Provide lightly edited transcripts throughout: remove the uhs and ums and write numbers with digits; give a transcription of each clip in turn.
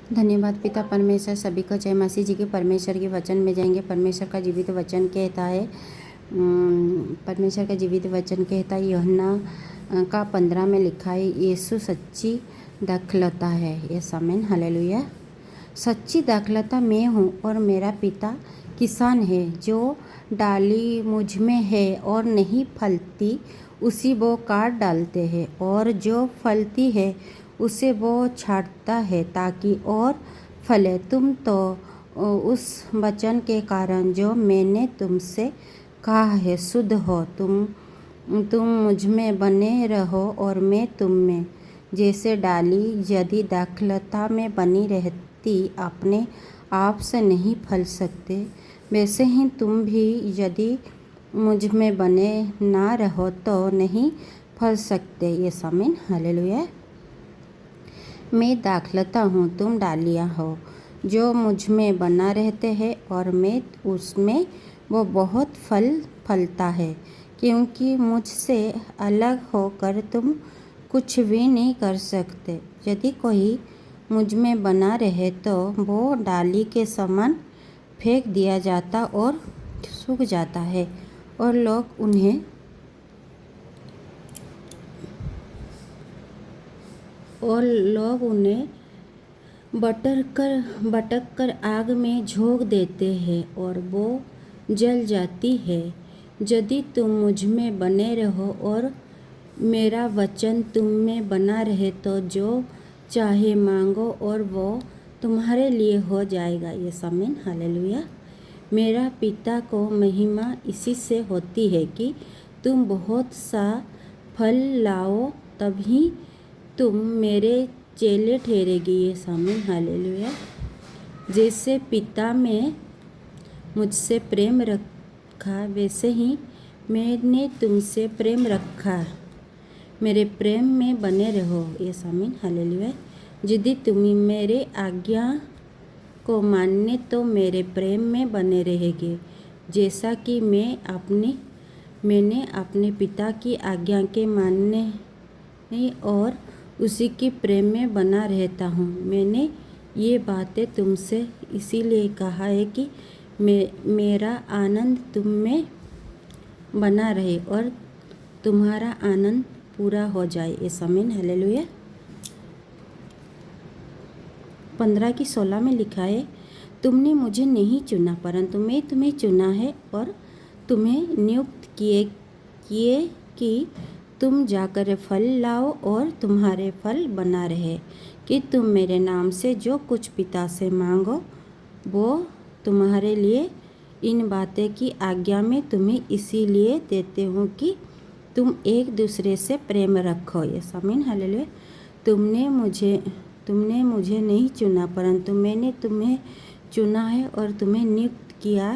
धन्यवाद पिता परमेश्वर। सभी को जय मसीह जी के। परमेश्वर के वचन में जाएंगे। परमेश्वर का जीवित वचन कहता है, परमेश्वर का जीवित वचन कहता है, यूहन्ना का 15 में लिखा है, यीशु सच्ची दाखलता है। यस आमीन, हालेलुया। सच्ची दाखलता मैं हूँ और मेरा पिता किसान है। जो डाली मुझ में है और नहीं फलती उसी वो काट डालते हैं, और जो फलती है उसे वो छांटता है ताकि और फले। तुम तो उस वचन के कारण जो मैंने तुमसे कहा है शुद्ध हो। तुम मुझ में बने रहो और मैं तुम में। जैसे डाली यदि दाखलता में बनी रहती अपने आप से नहीं फल सकते, वैसे ही तुम भी यदि मुझ में बने ना रहो तो नहीं फल सकते। ये आमीन, हालेलुया। मैं दाखलता हूँ, तुम डालियाँ हो। जो मुझ में बना रहते हैं और मैं उसमें, वो बहुत फल फलता है, क्योंकि मुझसे अलग होकर तुम कुछ भी नहीं कर सकते। यदि कोई मुझ में बना रहे तो वो डाली के समान फेंक दिया जाता और सूख जाता है, और लोग उन्हें बटक कर आग में झोंक देते हैं और वो जल जाती है। यदि तुम मुझ में बने रहो और मेरा वचन तुम में बना रहे तो जो चाहे मांगो और वो तुम्हारे लिए हो जाएगा। ये आमीन, हालेलुया। मेरा पिता को महिमा इसी से होती है कि तुम बहुत सा फल लाओ, तभी तुम मेरे चेले ठहरेगी। ये आमीन, हालेलुया। जैसे पिता में मुझसे प्रेम रखा, वैसे ही मैंने तुमसे प्रेम रखा। मेरे प्रेम में बने रहो। ये आमीन, हालेलुया। यदि तुम मेरे आज्ञा को मानने तो मेरे प्रेम में बने रहेंगे, जैसा कि मैंने अपने पिता की आज्ञा के मानने और उसी की प्रेम में बना रहता हूँ। मैंने ये बातें तुमसे इसीलिए कहा है कि मेरा आनंद तुम में बना रहे और तुम्हारा आनंद पूरा हो जाए। ये आमीन, हालेलुया। 15:16 में लिखा है, तुमने मुझे नहीं चुना परंतु मैं तुम्हें चुना है और तुम्हें नियुक्त किए कि तुम जाकर फल लाओ और तुम्हारे फल बना रहे, कि तुम मेरे नाम से जो कुछ पिता से मांगो वो तुम्हारे लिए। इन बातें की आज्ञा मैं तुम्हें इसीलिए देते हूँ कि तुम एक दूसरे से प्रेम रखो। ये आमीन, हालेलुया। तुमने मुझे नहीं चुना परंतु मैंने तुम्हें चुना है और तुम्हें नियुक्त किया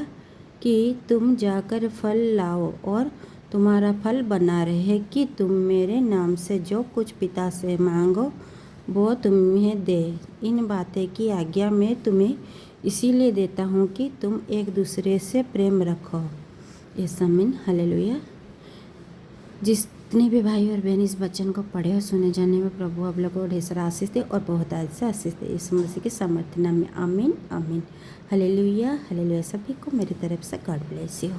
कि तुम जाकर फल लाओ और तुम्हारा फल बना रहे, कि तुम मेरे नाम से जो कुछ पिता से मांगो वो तुम्हें दे। इन बातें की आज्ञा मैं तुम्हें इसीलिए देता हूँ कि तुम एक दूसरे से प्रेम रखो। ये आमीन, हालेलुया। जितने भी भाई और बहन इस वचन को पढ़े और सुने जाने में प्रभु आप लोगों को ढेर सारा आशीष दे और बहुत से आशीष दे। यीशु मसीह के सामर्थ्य नाम में आमीन, आमीन, हालेलुया, हालेलुया। सभी को मेरी तरफ से गॉड ब्लेस यू।